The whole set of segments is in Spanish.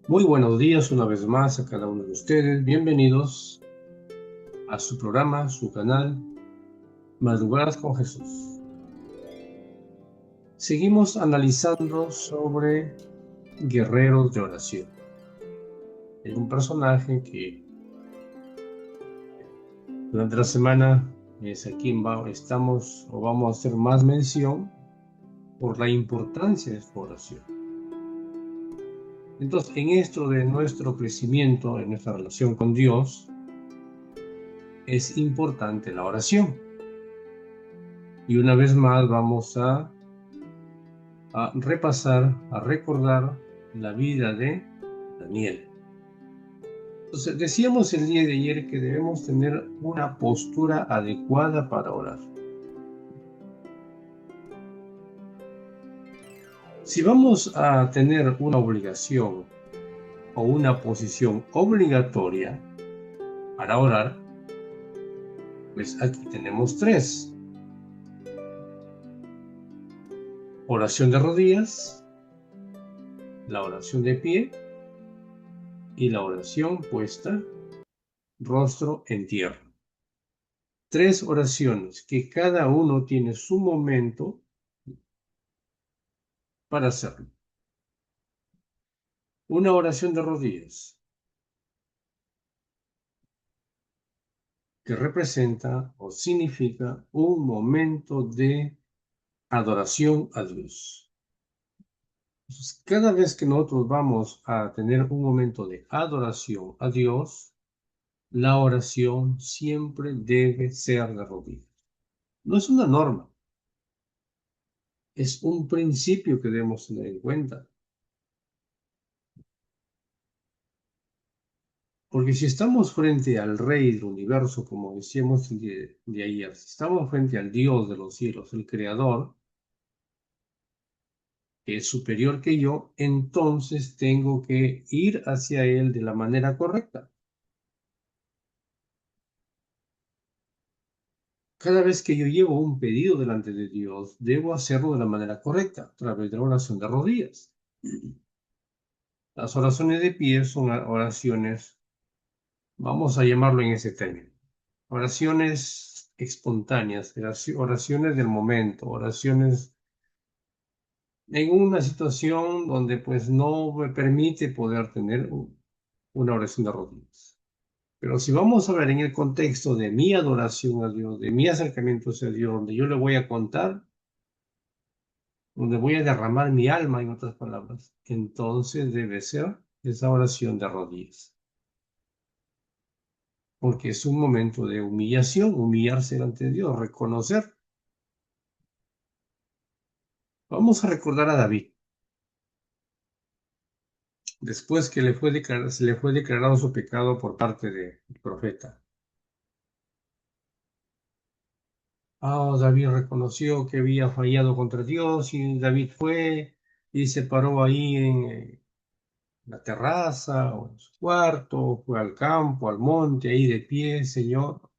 Muy buenos días una vez más a cada uno de ustedes. Bienvenidos a su programa, su canal, Madrugadas con Jesús. Seguimos analizando sobre guerreros de oración. Es un personaje que durante la semana es a quien estamos o vamos a hacer más mención por la importancia de su oración. Entonces, en esto de nuestro crecimiento, en nuestra relación con Dios, es importante la oración. Y una vez más vamos a repasar, a recordar la vida de Daniel. Entonces, decíamos el día de ayer que debemos tener una postura adecuada para orar. Si vamos a tener una obligación o una posición obligatoria para orar, pues aquí tenemos tres. Oración de rodillas, la oración de pie y la oración puesta rostro en tierra. Tres oraciones que cada uno tiene su momento para hacerlo. Una oración de rodillas, que representa o significa un momento de adoración a Dios. Entonces, cada vez que nosotros vamos a tener un momento de adoración a Dios, la oración siempre debe ser de rodillas. No es una norma, es un principio que debemos tener en cuenta. Porque si estamos frente al Rey del universo, como decíamos de ayer, si estamos frente al Dios de los cielos, el Creador, que es superior que yo, entonces tengo que ir hacia Él de la manera correcta. Cada vez que yo llevo un pedido delante de Dios, debo hacerlo de la manera correcta, a través de la oración de rodillas. Las oraciones de pie son oraciones, vamos a llamarlo en ese término, oraciones espontáneas, oraciones del momento, oraciones en una situación donde pues no me permite poder tener una oración de rodillas. Pero si vamos a ver en el contexto de mi adoración a Dios, de mi acercamiento hacia Dios, donde yo le voy a contar, donde voy a derramar mi alma, en otras palabras, entonces debe ser esa oración de rodillas. Porque es un momento de humillación, humillarse delante Dios, reconocer. Vamos a recordar a David. Después que se le fue declarado su pecado por parte del profeta. David reconoció que había fallado contra Dios y David fue y se paró ahí en la terraza o en su cuarto, fue al campo, al monte, ahí de pie, Señor.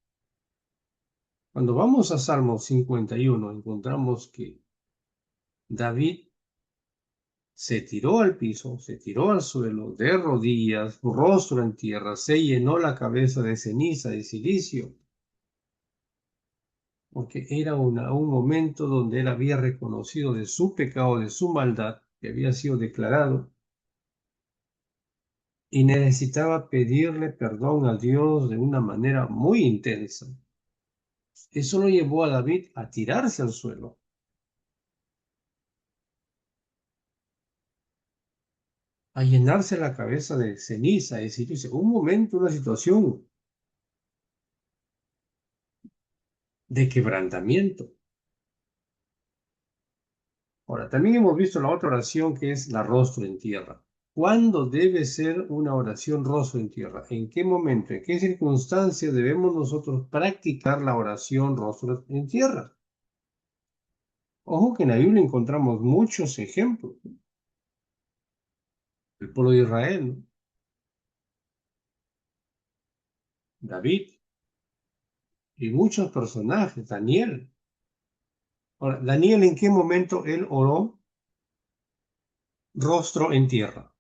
Cuando vamos a Salmo 51, encontramos que David se tiró al piso, se tiró al suelo, de rodillas, rostro en tierra, se llenó la cabeza de ceniza, de silicio, porque era un momento donde él había reconocido de su pecado, de su maldad, que había sido declarado, y necesitaba pedirle perdón a Dios de una manera muy intensa. Eso lo llevó a David a tirarse al suelo, a llenarse la cabeza de ceniza, es decir, un momento, una situación de quebrantamiento. Ahora, también hemos visto la otra oración que es la rostro en tierra. ¿Cuándo debe ser una oración rostro en tierra? ¿En qué momento, en qué circunstancia debemos nosotros practicar la oración rostro en tierra? Ojo que en la Biblia encontramos muchos ejemplos. El pueblo de Israel, ¿no? David y muchos personajes, Daniel. Ahora, Daniel, ¿en qué momento él oró rostro en tierra?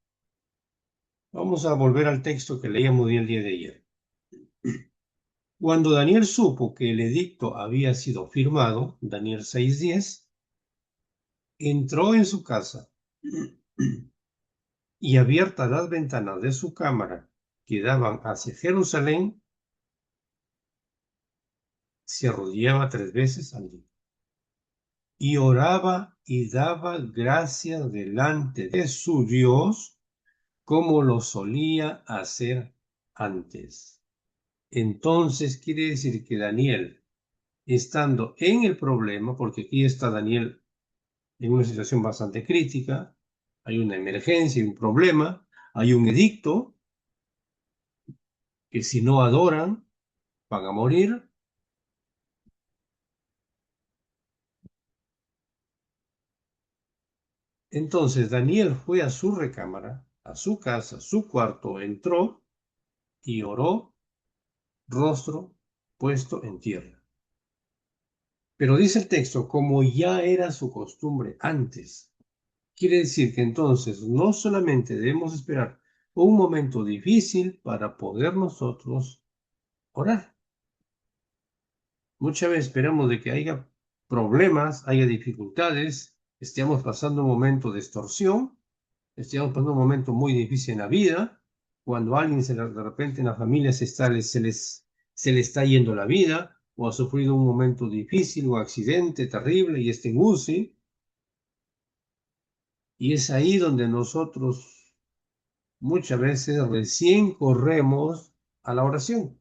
Vamos a volver al texto que leíamos el día de ayer. Cuando Daniel supo que el edicto había sido firmado, Daniel 6:10, entró en su casa y abiertas las ventanas de su cámara que daban hacia Jerusalén, se arrodillaba 3 veces al día y oraba y daba gracias delante de su Dios como lo solía hacer antes. Entonces quiere decir que Daniel, estando en el problema, porque aquí está Daniel en una situación bastante crítica, hay una emergencia, un problema, hay un edicto que si no adoran van a morir. Entonces Daniel fue a su recámara, a su casa, a su cuarto, entró y oró, rostro puesto en tierra. Pero dice el texto, como ya era su costumbre antes. Quiere decir que entonces no solamente debemos esperar un momento difícil para poder nosotros orar. Muchas veces esperamos de que haya problemas, haya dificultades, estemos pasando un momento de extorsión, estemos pasando un momento muy difícil en la vida, cuando alguien de repente en la familia se le está yendo la vida, o ha sufrido un momento difícil o accidente terrible y está en UCI, y es ahí donde nosotros muchas veces recién corremos a la oración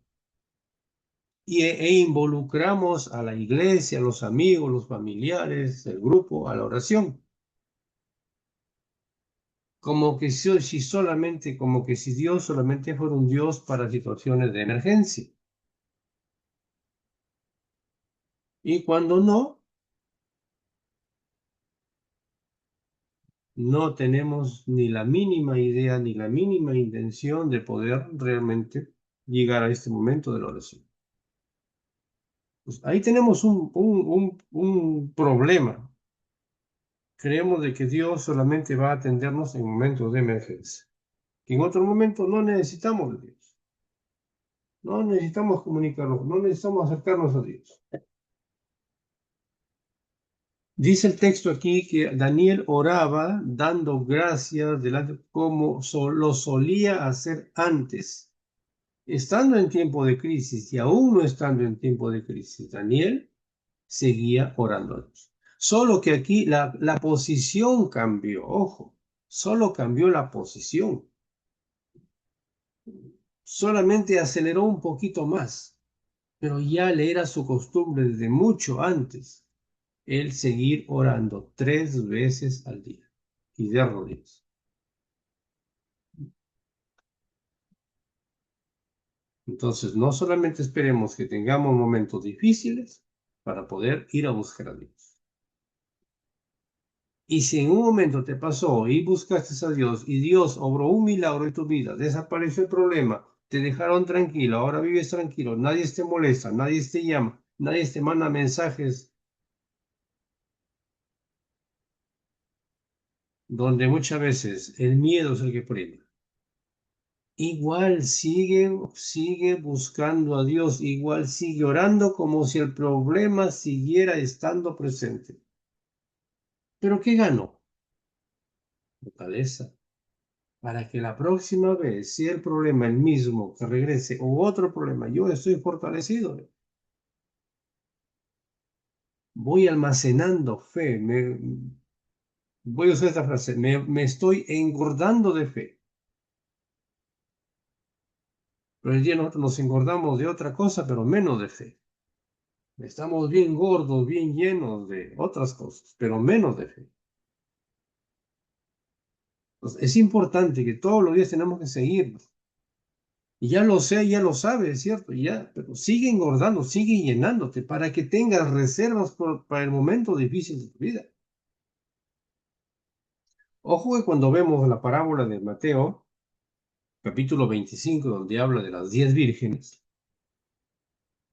e involucramos a la iglesia, a los amigos, los familiares, el grupo a la oración. Como que si solamente, como que si Dios solamente fuera un Dios para situaciones de emergencia. Y cuando no tenemos ni la mínima idea ni la mínima intención de poder realmente llegar a este momento de la oración. Pues ahí tenemos un problema. Creemos de que Dios solamente va a atendernos en momentos de emergencia. Que en otro momento no necesitamos de Dios. No necesitamos comunicarnos, no necesitamos acercarnos a Dios. Dice el texto aquí que Daniel oraba dando gracias delante como lo solía hacer antes. Estando en tiempo de crisis y aún no estando en tiempo de crisis, Daniel seguía orando a Dios. Solo que aquí la posición cambió, ojo, solo cambió la posición. Solamente aceleró un poquito más, pero ya le era su costumbre desde mucho antes el seguir orando 3 veces al día y de rodillas. Entonces, no solamente esperemos que tengamos momentos difíciles para poder ir a buscar a Dios. Y si en un momento te pasó y buscaste a Dios y Dios obró un milagro en tu vida, desapareció el problema, te dejaron tranquilo, ahora vives tranquilo, nadie te molesta, nadie te llama, nadie te manda mensajes donde muchas veces el miedo es el que prima. Igual sigue buscando a Dios, igual sigue orando como si el problema siguiera estando presente. ¿Pero qué ganó? Fortaleza. Para que la próxima vez, si el problema es el mismo, que regrese, o otro problema, yo estoy fortalecido. Voy almacenando fe. Voy a usar esta frase, me estoy engordando de fe. Pero el día nosotros nos engordamos de otra cosa, pero menos de fe. Estamos bien gordos, bien llenos de otras cosas, pero menos de fe. Entonces, es importante que todos los días tenemos que seguirnos. Y ya lo sé, ya lo sabes, es cierto, ya, pero sigue engordando, sigue llenándote para que tengas reservas para el momento difícil de tu vida. Ojo que cuando vemos la parábola de Mateo, capítulo 25, donde habla de las 10 vírgenes,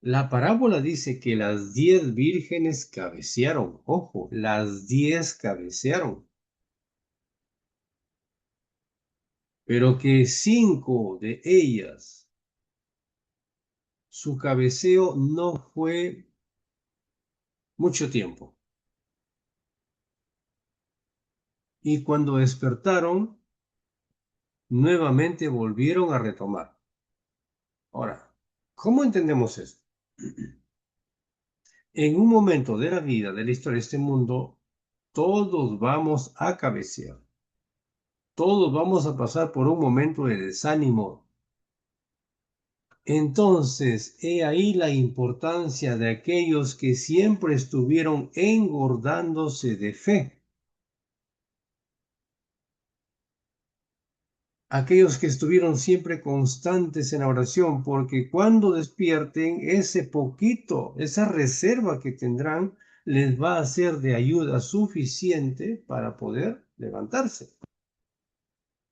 la parábola dice que las 10 vírgenes cabecearon. Ojo, las 10 cabecearon. pero que 5 de ellas, su cabeceo no fue mucho tiempo. Y cuando despertaron, nuevamente volvieron a retomar. Ahora, ¿cómo entendemos esto? En un momento de la vida, de la historia de este mundo, todos vamos a cabecear. Todos vamos a pasar por un momento de desánimo. Entonces, he ahí la importancia de aquellos que siempre estuvieron engordándose de fe. Aquellos que estuvieron siempre constantes en la oración, porque cuando despierten, ese poquito, esa reserva que tendrán, les va a ser de ayuda suficiente para poder levantarse.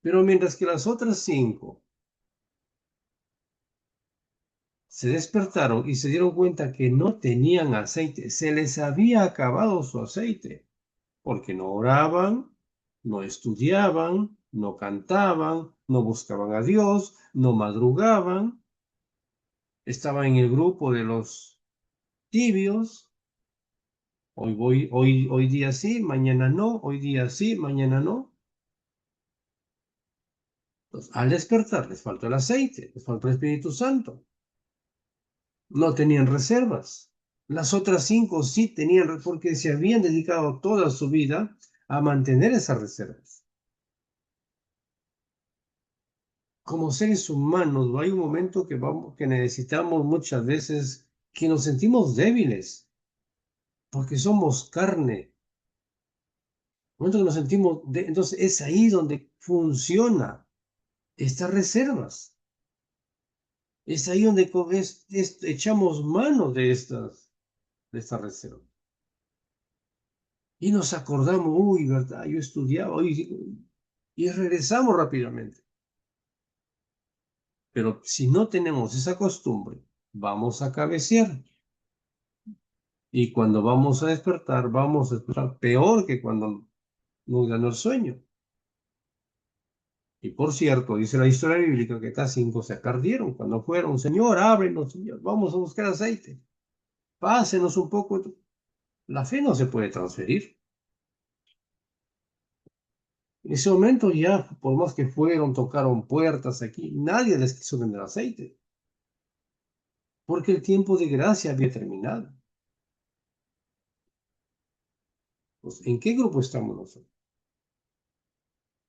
Pero mientras que las otras 5 se despertaron y se dieron cuenta que no tenían aceite, se les había acabado su aceite, porque no oraban, no estudiaban, no cantaban, no buscaban a Dios, no madrugaban, estaban en el grupo de los tibios. Hoy día sí, mañana no, hoy día sí, mañana no. Entonces, al despertar les faltó el aceite, les faltó el Espíritu Santo. No tenían reservas. Las otras 5 sí tenían, porque se habían dedicado toda su vida a mantener esas reservas. Como seres humanos, hay un momento que necesitamos muchas veces que nos sentimos débiles, porque somos carne. Un momento que nos sentimos, entonces es ahí donde funciona estas reservas. Es ahí donde echamos mano de estas reservas. Y nos acordamos, uy, ¿verdad? Yo estudiaba, y regresamos rápidamente. Pero si no tenemos esa costumbre, vamos a cabecear. Y cuando vamos a despertar peor que cuando nos ganó el sueño. Y por cierto, dice la historia bíblica que estas 5 se perdieron cuando fueron, Señor, ábrenos, Señor, vamos a buscar aceite. Pásenos un poco. La fe no se puede transferir. En ese momento ya, por más que fueron, tocaron puertas aquí, nadie les quiso vender aceite, porque el tiempo de gracia había terminado. Pues, ¿en qué grupo estamos nosotros?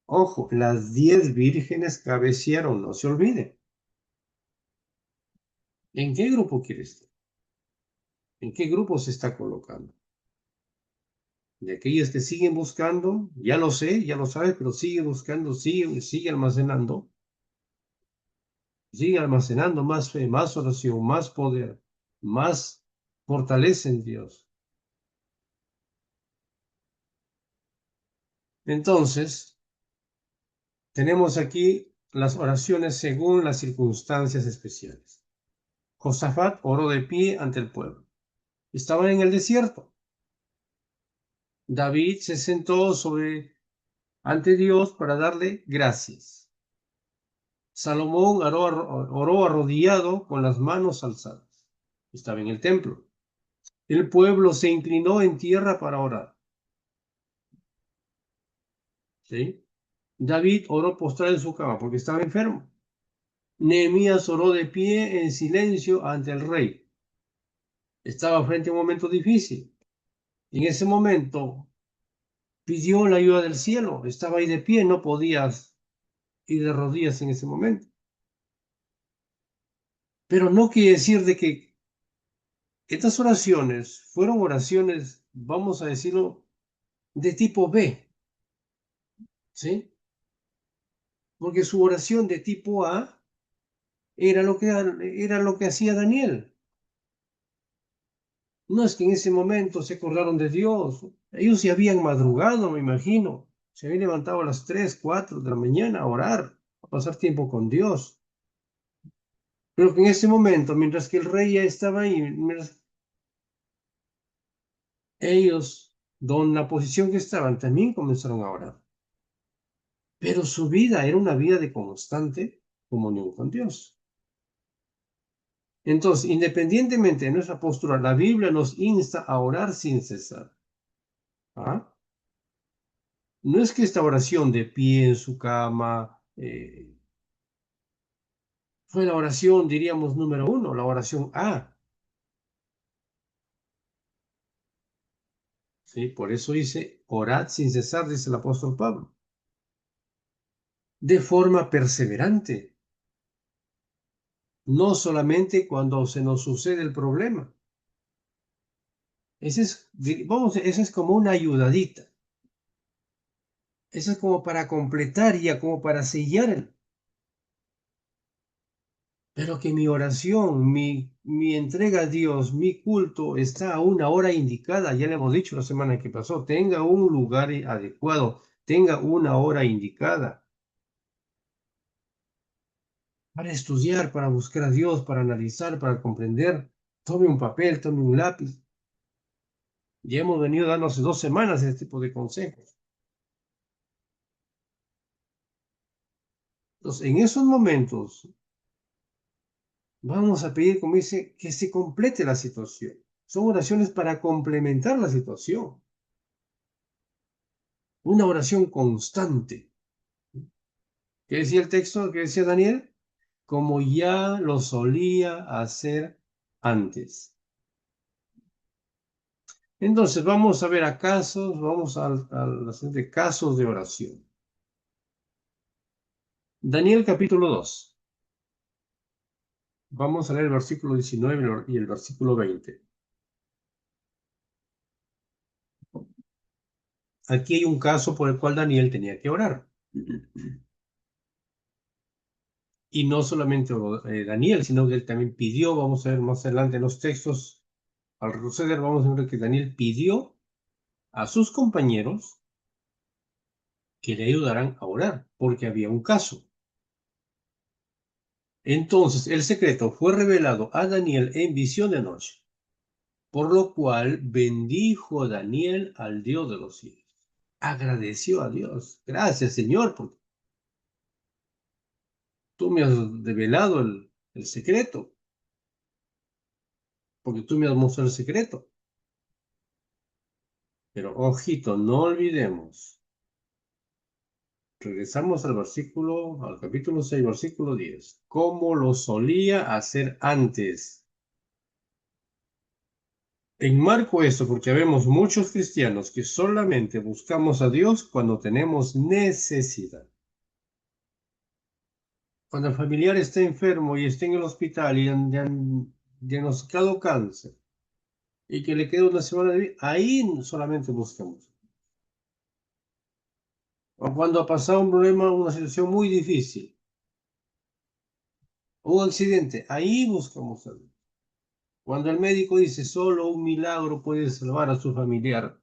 Ojo, las 10 vírgenes cabecearon, no se olvide. ¿En qué grupo quiere estar? ¿En qué grupo se está colocando? De aquellos que siguen buscando, ya lo sé, ya lo sabes, pero sigue buscando, sigue almacenando más fe, más oración, más poder, más fortaleza en Dios. Entonces, tenemos aquí las oraciones según las circunstancias especiales. Josafat oró de pie ante el pueblo. Estaban en el desierto. David se sentó ante Dios para darle gracias. Salomón oró arrodillado con las manos alzadas. Estaba en el templo. El pueblo se inclinó en tierra para orar. ¿Sí? David oró postrado en su cama porque estaba enfermo. Nehemías oró de pie en silencio ante el rey. Estaba frente a un momento difícil. En ese momento pidió la ayuda del cielo. Estaba ahí de pie, no podías ir de rodillas en ese momento. Pero no quiere decir de que estas oraciones fueron oraciones, vamos a decirlo, de tipo B, ¿sí? Porque su oración de tipo A era lo que hacía Daniel. No es que en ese momento se acordaron de Dios. Ellos se habían madrugado, me imagino. Se habían levantado a las 3, 4 de la mañana a orar, a pasar tiempo con Dios. Pero que en ese momento, mientras que el rey ya estaba ahí, ellos, en la posición que estaban, también comenzaron a orar. pero su vida era una vida de constante comunión con Dios. Entonces, independientemente de nuestra postura, la Biblia nos insta a orar sin cesar. ¿Ah? No es que esta oración de pie en su cama fue la oración, diríamos, número uno, la oración A. ¿Sí? Por eso dice, orad sin cesar, dice el apóstol Pablo. De forma perseverante, no solamente cuando se nos sucede el problema. Esa es como una ayudadita. Esa es como para completar ya, como para sellar pero que mi oración, mi entrega a Dios, mi culto está a una hora indicada, ya le hemos dicho la semana que pasó, tenga un lugar adecuado, tenga una hora indicada para estudiar, para buscar a Dios, para analizar, para comprender. Tome un papel, tome un lápiz. Ya hemos venido dando hace 2 semanas este tipo de consejos. Entonces, en esos momentos, vamos a pedir, como dice, que se complete la situación. Son oraciones para complementar la situación. Una oración constante. ¿Qué decía el texto? ¿Qué decía Daniel? Como ya lo solía hacer antes. Entonces, vamos a ver a casos, vamos a los casos de oración. Daniel capítulo 2. Vamos a leer el versículo 19 y el versículo 20. Aquí hay un caso por el cual Daniel tenía que orar. Y no solamente Daniel, sino que él también pidió, vamos a ver más adelante en los textos, al retroceder, vamos a ver que Daniel pidió a sus compañeros que le ayudaran a orar, porque había un caso. Entonces el secreto fue revelado a Daniel en visión de noche, por lo cual bendijo Daniel al Dios de los cielos. Agradeció a Dios. Gracias, Señor, porque tú me has revelado el secreto, porque tú me has mostrado el secreto. Pero, ojito, no olvidemos. Regresamos al capítulo 6, versículo 10. Como lo solía hacer antes. Enmarco esto porque vemos muchos cristianos que solamente buscamos a Dios cuando tenemos necesidad. Cuando el familiar está enfermo y está en el hospital y han diagnosticado cáncer y que le queda una semana de vida, ahí solamente buscamos. O cuando ha pasado un problema, una situación muy difícil, un accidente, ahí buscamos a Dios. Cuando el médico dice solo un milagro puede salvar a su familiar,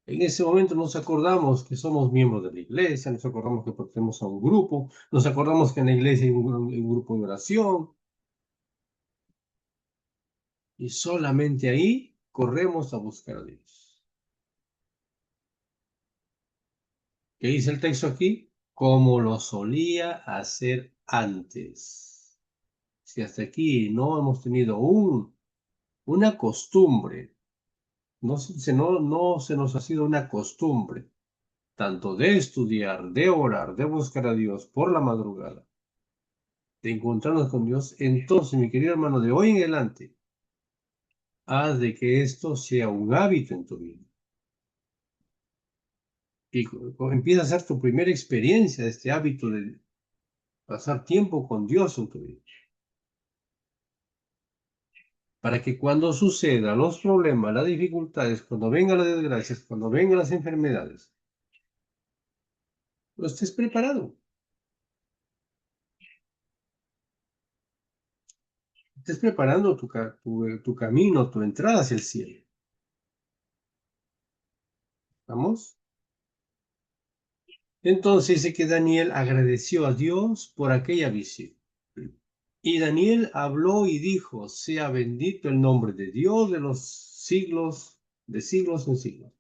en ese momento nos acordamos que somos miembros de la iglesia, nos acordamos que pertenecemos a un grupo, nos acordamos que en la iglesia hay un grupo de oración, y solamente ahí corremos a buscar a Dios. ¿Qué dice el texto aquí? Como lo solía hacer antes. Si hasta aquí no hemos tenido una costumbre, no se nos ha sido una costumbre, tanto de estudiar, de orar, de buscar a Dios por la madrugada, de encontrarnos con Dios, entonces, mi querido hermano, de hoy en adelante, haz de que esto sea un hábito en tu vida. Y empieza a ser tu primera experiencia de este hábito de pasar tiempo con Dios en tu vida. Para que cuando sucedan los problemas, las dificultades, cuando vengan las desgracias, cuando vengan las enfermedades, no estés preparado. Estés preparando tu camino, tu entrada hacia el cielo. ¿Vamos? Entonces dice que Daniel agradeció a Dios por aquella visión. Y Daniel habló y dijo, sea bendito el nombre de Dios de los siglos, de siglos en siglos,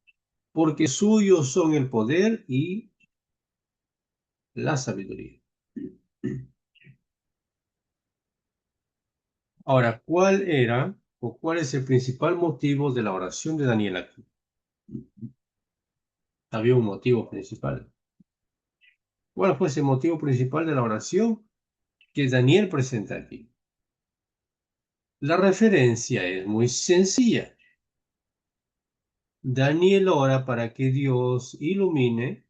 porque suyos son el poder y la sabiduría. Ahora, ¿cuál era o cuál es el principal motivo de la oración de Daniel aquí? Había un motivo principal. ¿Cuál fue ese motivo principal de la oración que Daniel presenta aquí? La referencia es muy sencilla. Daniel ora para que Dios ilumine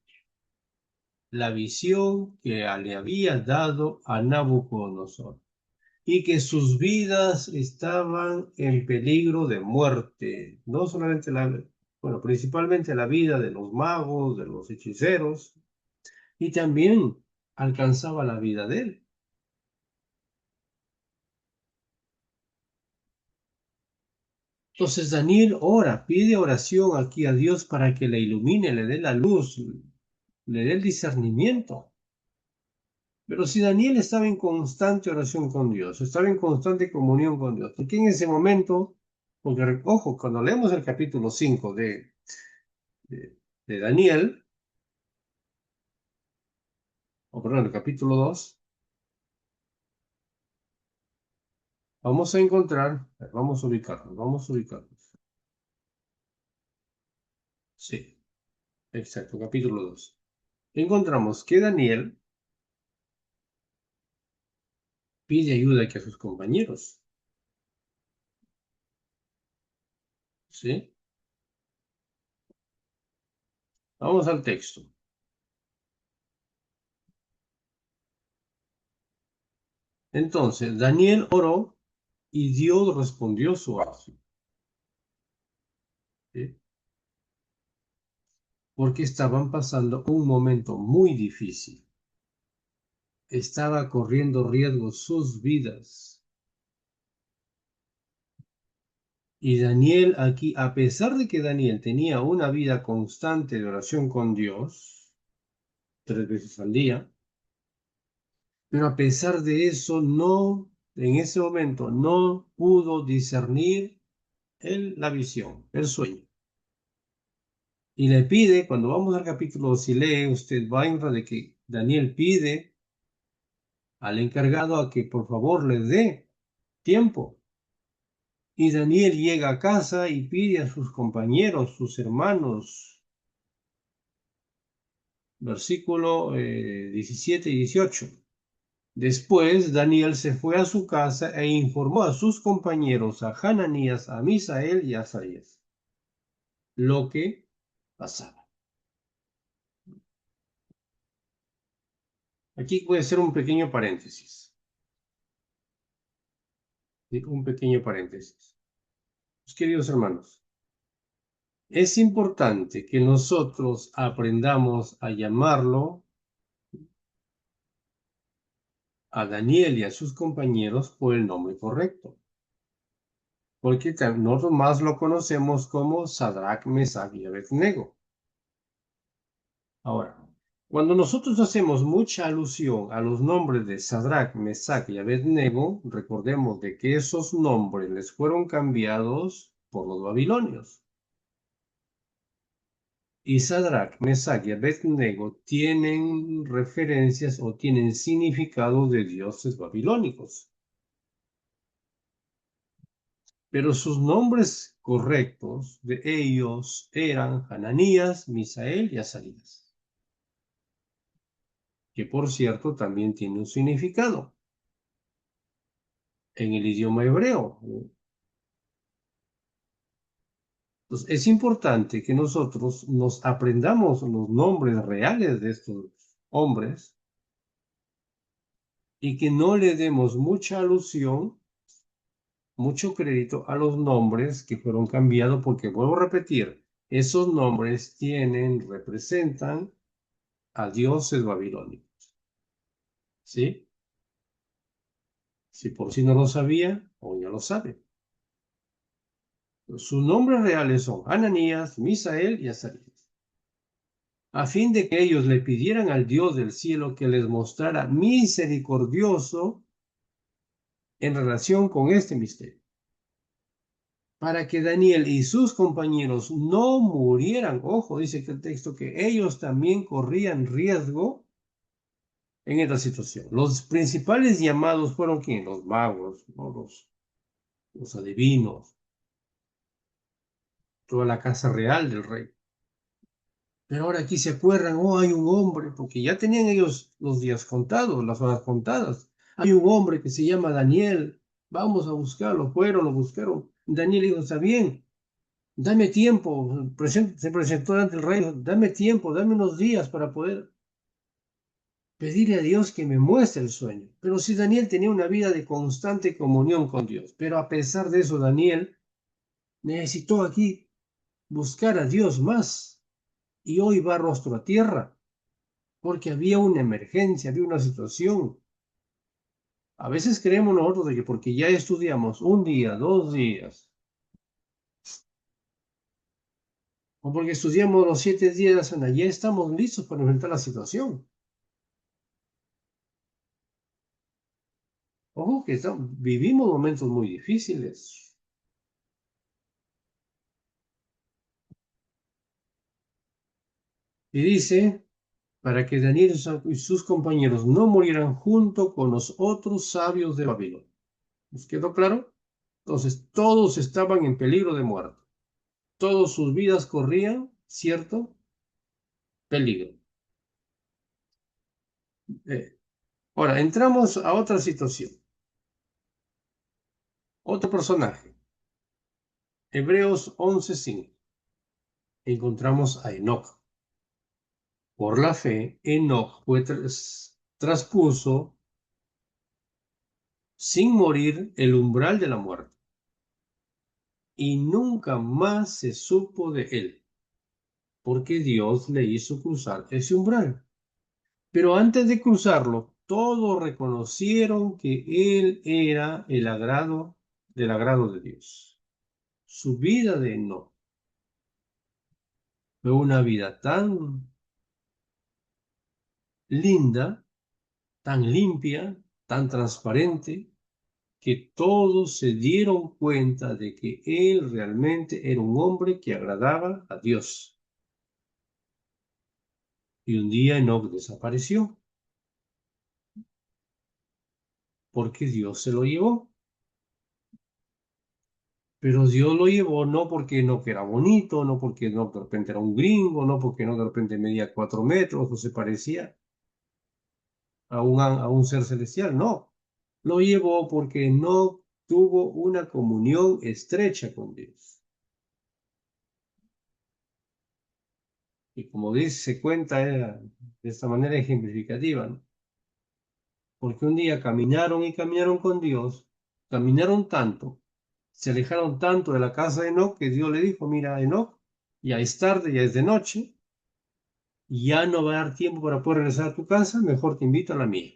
la visión que le había dado a Nabucodonosor y que sus vidas estaban en peligro de muerte. No solamente bueno, principalmente la vida de los magos, de los hechiceros, y también alcanzaba la vida de él. Entonces Daniel ora, pide oración aquí a Dios para que le ilumine, le dé la luz, le dé el discernimiento. Pero si Daniel estaba en constante oración con Dios, estaba en constante comunión con Dios, porque en ese momento, porque ojo, cuando leemos el capítulo 5 de Daniel, o perdón, el capítulo 2, vamos a encontrar, vamos a ubicarnos. Sí, exacto, capítulo 2. Encontramos que Daniel pide ayuda aquí a sus compañeros, ¿sí? Vamos al texto. Entonces, Daniel oró y Dios respondió su oración, ¿sí? Porque estaban pasando un momento muy difícil. Estaba corriendo riesgo sus vidas. Y Daniel aquí, a pesar de que Daniel tenía una vida constante de oración con Dios, 3 veces al día, pero a pesar de eso, no, en ese momento, no pudo discernir la visión, el sueño. Y le pide, cuando vamos al capítulo, si lee, usted va a encontrar de que Daniel pide al encargado a que por favor le dé tiempo. Y Daniel llega a casa y pide a sus compañeros, sus hermanos, versículo 17 y 18. Después Daniel se fue a su casa e informó a sus compañeros, a Hananías, a Misael y a Azarías, lo que pasaba. Aquí voy a hacer un pequeño paréntesis. ¿Sí? Un pequeño paréntesis. Pues, queridos hermanos, es importante que nosotros aprendamos a llamarlo a Daniel y a sus compañeros por el nombre correcto, porque nosotros más lo conocemos como Sadrach, Mesach y Abednego. Ahora, cuando nosotros hacemos mucha alusión a los nombres de Sadrach, Mesach y Abednego, recordemos de que esos nombres les fueron cambiados por los babilonios. Y Sadrach, Mesach y Abednego tienen referencias o tienen significados de dioses babilónicos. Pero sus nombres correctos de ellos eran Hananías, Misael y Azarías, que por cierto también tiene un significado en el idioma hebreo. Entonces, es importante que nosotros nos aprendamos los nombres reales de estos hombres y que no le demos mucha alusión, mucho crédito a los nombres que fueron cambiados, porque vuelvo a repetir, esos nombres representan a dioses babilónicos. ¿Sí? Si por si no lo sabía, hoy ya lo sabe. Sus nombres reales son Ananías, Misael y Azarías, a fin de que ellos le pidieran al Dios del cielo que les mostrara misericordioso en relación con este misterio, para que Daniel y sus compañeros no murieran. Ojo, dice que el texto que ellos también corrían riesgo en esta situación. Los principales llamados fueron ¿quién? Los magos, ¿no? Los adivinos, toda la casa real del rey. Pero ahora aquí se acuerdan, oh, hay un hombre, porque ya tenían ellos los días contados, las horas contadas. Hay un hombre que se llama Daniel, vamos a buscarlo. Fueron, lo buscaron. Daniel dijo, está bien, dame tiempo. Se presentó ante el rey, dame tiempo, dame unos días para poder pedirle a Dios que me muestre el sueño. Pero si Daniel tenía una vida de constante comunión con Dios, pero a pesar de eso, Daniel necesitó aquí buscar a Dios más y hoy va rostro a tierra porque había una emergencia, había una situación. A veces creemos nosotros de que porque ya estudiamos un día, 2 días, o porque estudiamos los 7 días de la semana, ya estamos listos para enfrentar la situación. Ojo que vivimos momentos muy difíciles. Y dice, para que Daniel y sus compañeros no murieran junto con los otros sabios de Babilonia. ¿Les quedó claro? Entonces, todos estaban en peligro de muerte. Todas sus vidas corrían, ¿cierto? Peligro. Ahora, entramos a otra situación. Otro personaje. Hebreos 11:5. Encontramos a Enoc. Por la fe, Enoc fue traspuso sin morir el umbral de la muerte y nunca más se supo de él, porque Dios le hizo cruzar ese umbral. Pero antes de cruzarlo, todos reconocieron que él era del agrado de Dios. Su vida de Enoc fue una vida tan linda, tan limpia, tan transparente, que todos se dieron cuenta de que él realmente era un hombre que agradaba a Dios. Y un día Enoc desapareció porque Dios se lo llevó. Pero Dios lo llevó no porque Enoc era bonito, no porque Enoc de repente era un gringo, no porque Enoc de repente medía 4 metros o se parecía a un ser celestial, no. Lo llevó porque no tuvo una comunión estrecha con Dios. Y como dice, se cuenta de esta manera ejemplificativa, ¿no? Porque un día caminaron y caminaron con Dios, caminaron tanto, se alejaron tanto de la casa de Enoc que Dios le dijo, mira, Enoc, ya es tarde, ya es de noche, ya no va a dar tiempo para poder regresar a tu casa, mejor te invito a la mía.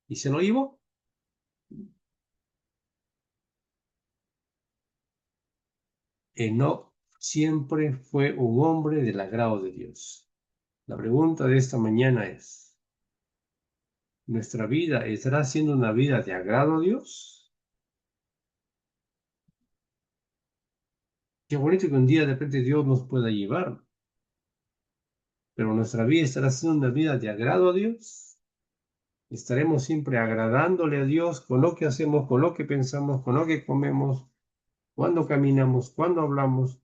Y se lo llevó. Enoc siempre fue un hombre del agrado de Dios. La pregunta de esta mañana es, ¿nuestra vida estará siendo una vida de agrado a Dios? Qué bonito que un día de repente Dios nos pueda llevar, pero nuestra vida estará siendo una vida de agrado a Dios. Estaremos siempre agradándole a Dios con lo que hacemos, con lo que pensamos, con lo que comemos, cuando caminamos, cuando hablamos.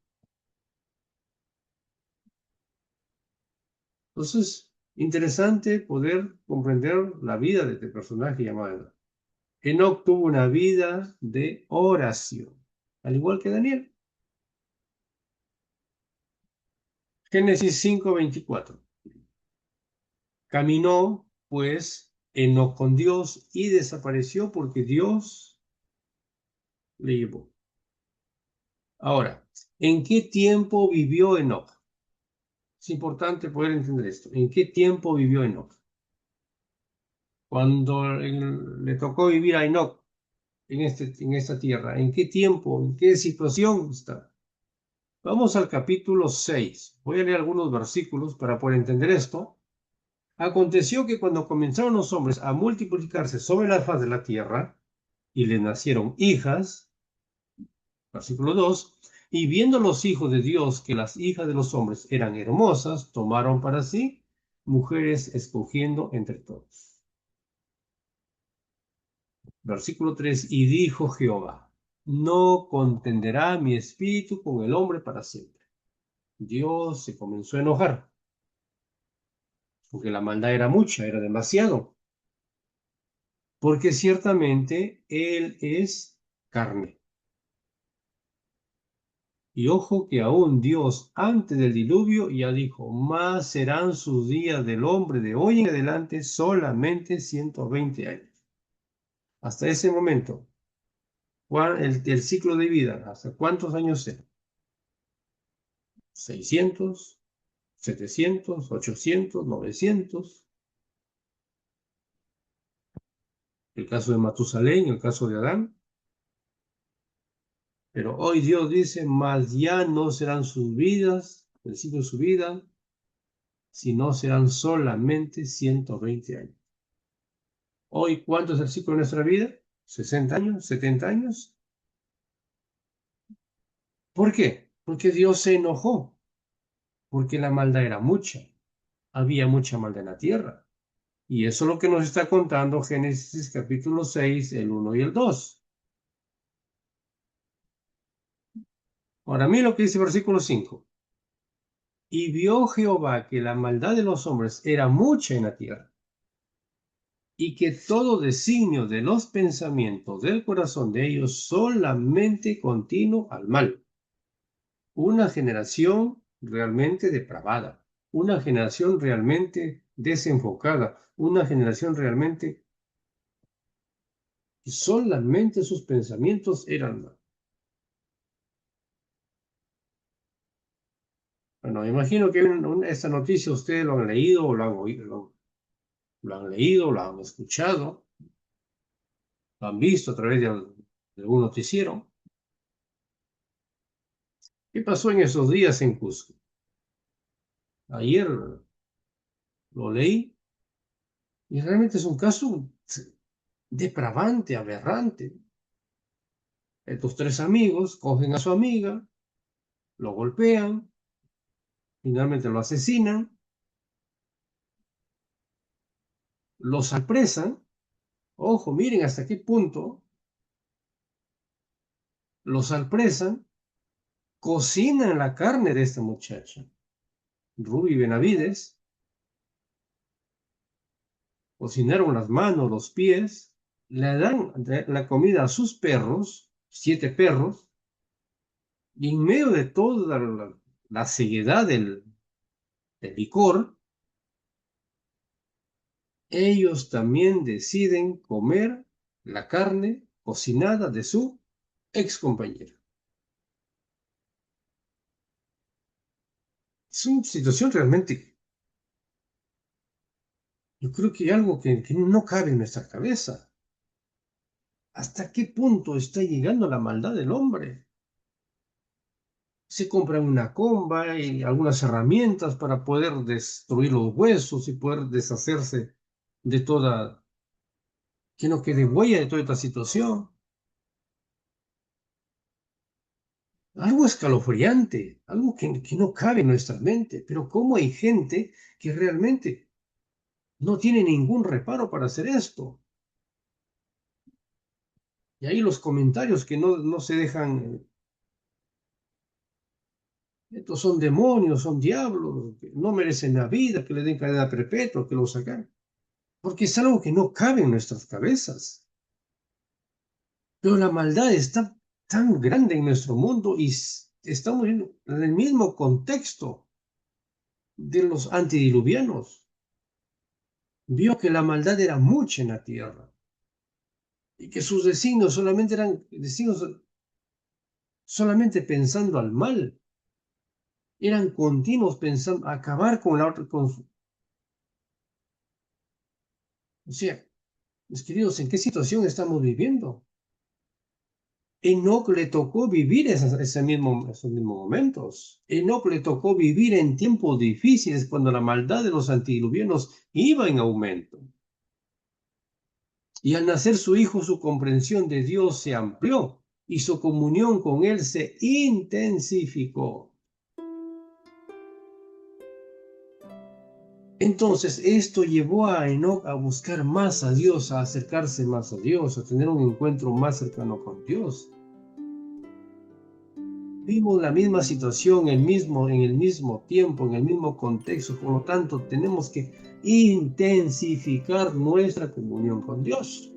Entonces, interesante poder comprender la vida de este personaje llamado Enoc. Enoc tuvo una vida de oración, al igual que Daniel. Génesis 5:24. Caminó, pues, Enoc con Dios y desapareció porque Dios le llevó. Ahora, ¿en qué tiempo vivió Enoc? Es importante poder entender esto. ¿En qué tiempo vivió Enoc? Cuando le tocó vivir a Enoc en esta tierra, ¿en qué tiempo, en qué situación está? Vamos al capítulo 6. Voy a leer algunos versículos para poder entender esto. Aconteció que cuando comenzaron los hombres a multiplicarse sobre la faz de la tierra y les nacieron hijas, versículo 2, y viendo los hijos de Dios que las hijas de los hombres eran hermosas, tomaron para sí mujeres escogiendo entre todos. Versículo 3, y dijo Jehová, no contenderá mi espíritu con el hombre para siempre. Dios se comenzó a enojar, porque la maldad era mucha, era demasiado, porque ciertamente él es carne. Y ojo que aún Dios antes del diluvio ya dijo, más serán sus días del hombre de hoy en adelante solamente 120 años. Hasta ese momento, el ciclo de vida, ¿hasta cuántos años será? 600, 700, 800, 900. El caso de Matusalén, el caso de Adán. Pero hoy Dios dice, más ya no serán sus vidas, el ciclo de su vida, sino serán solamente 120 años. Hoy, ¿cuánto es el ciclo de nuestra vida? 60 años, 70 años. ¿Por qué? Porque Dios se enojó, porque la maldad era mucha, había mucha maldad en la tierra. Y eso es lo que nos está contando Génesis capítulo 6, el 1 y el 2. Ahora, mira lo que dice el versículo 5. Y vio Jehová que la maldad de los hombres era mucha en la tierra, y que todo designio de los pensamientos del corazón de ellos solamente continuo al mal. Una generación realmente depravada, una generación realmente desenfocada, una generación realmente que solamente sus pensamientos eran mal. Bueno, imagino que esta noticia ustedes lo han leído o lo han oído, lo han leído, lo han escuchado, lo han visto a través de algún noticiero. ¿Qué pasó en esos días en Cusco? Ayer lo leí y realmente es un caso depravante, aberrante. Estos tres amigos cogen a su amiga, lo golpean, finalmente lo asesinan, los apresan. Ojo, miren hasta qué punto los apresan, cocinan la carne de esta muchacha, Ruby Benavides, cocinaron las manos, los pies, le dan la comida a sus perros, 7 perros, y en medio de toda la ceguedad del licor, ellos también deciden comer la carne cocinada de su ex compañero. Es una situación realmente, yo creo que algo que no cabe en nuestra cabeza. ¿Hasta qué punto está llegando la maldad del hombre? Se compran una comba y algunas herramientas para poder destruir los huesos y poder deshacerse de toda, que no quede huella de toda esta situación. Algo escalofriante, algo que no cabe en nuestra mente, pero ¿cómo hay gente que realmente no tiene ningún reparo para hacer esto? Y ahí los comentarios que no se dejan, estos son demonios, son diablos, que no merecen la vida, que le den cadena perpetua, que lo sacan. Porque es algo que no cabe en nuestras cabezas. Pero la maldad está tan grande en nuestro mundo y estamos en el mismo contexto de los antidiluvianos. Vio que la maldad era mucha en la tierra y que sus designios solamente eran designios solamente pensando al mal. Eran continuos pensando acabar con la otra. O sea, mis queridos, ¿en qué situación estamos viviendo? Enoc le tocó vivir esos mismos momentos. Enoc le tocó vivir en tiempos difíciles cuando la maldad de los antidiluvianos iba en aumento. Y al nacer su hijo, su comprensión de Dios se amplió y su comunión con él se intensificó. Entonces, esto llevó a Enoc a buscar más a Dios, a acercarse más a Dios, a tener un encuentro más cercano con Dios. Vimos la misma situación en el mismo tiempo, en el mismo contexto, por lo tanto, tenemos que intensificar nuestra comunión con Dios.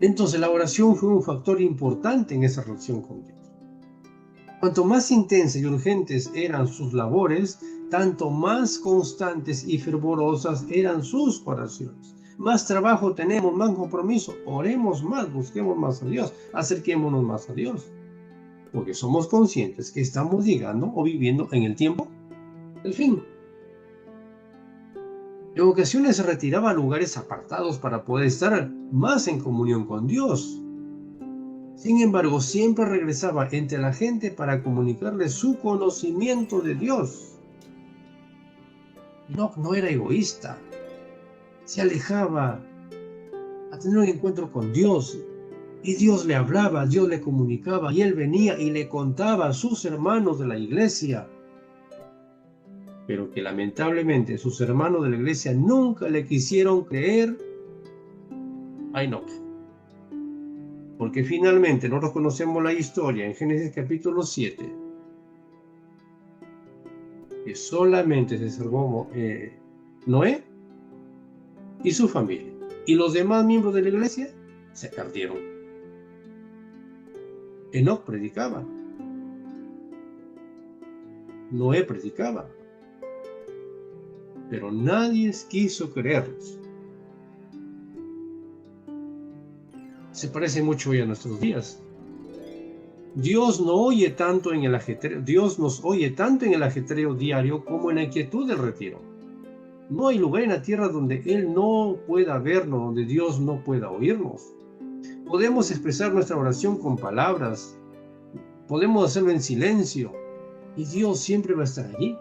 Entonces, la oración fue un factor importante en esa relación con Dios. Cuanto más intensas y urgentes eran sus labores, tanto más constantes y fervorosas eran sus oraciones. Más trabajo tenemos, más compromiso. Oremos más, busquemos más a Dios, acerquémonos más a Dios. Porque somos conscientes que estamos llegando o viviendo en el tiempo del fin. En ocasiones se retiraba a lugares apartados para poder estar más en comunión con Dios. Sin embargo, siempre regresaba entre la gente para comunicarle su conocimiento de Dios. No era egoísta. Se alejaba a tener un encuentro con Dios. Y Dios le hablaba, Dios le comunicaba. Y él venía y le contaba a sus hermanos de la iglesia. Pero que lamentablemente sus hermanos de la iglesia nunca le quisieron creer a Enoc. Porque finalmente nosotros conocemos la historia en Génesis capítulo 7. Que solamente se salvó Noé y su familia. Y los demás miembros de la iglesia se perdieron. Enoc predicaba. Noé predicaba. Pero nadie quiso creerlos. Se parece mucho hoy a nuestros días. Dios no oye tanto en el ajetreo, Dios nos oye tanto en el ajetreo diario como en la quietud del retiro. No hay lugar en la tierra donde Él no pueda vernos, donde Dios no pueda oírnos. Podemos expresar nuestra oración con palabras, podemos hacerlo en silencio, y Dios siempre va a estar allí.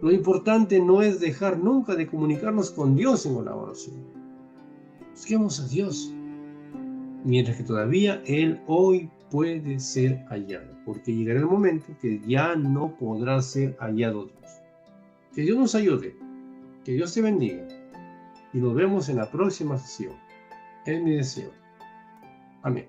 Lo importante no es dejar nunca de comunicarnos con Dios en la oración. Busquemos a Dios, mientras que todavía Él hoy puede ser hallado, porque llegará el momento que ya no podrá ser hallado Dios. Que Dios nos ayude, que Dios te bendiga, y nos vemos en la próxima sesión. Es mi deseo. Amén.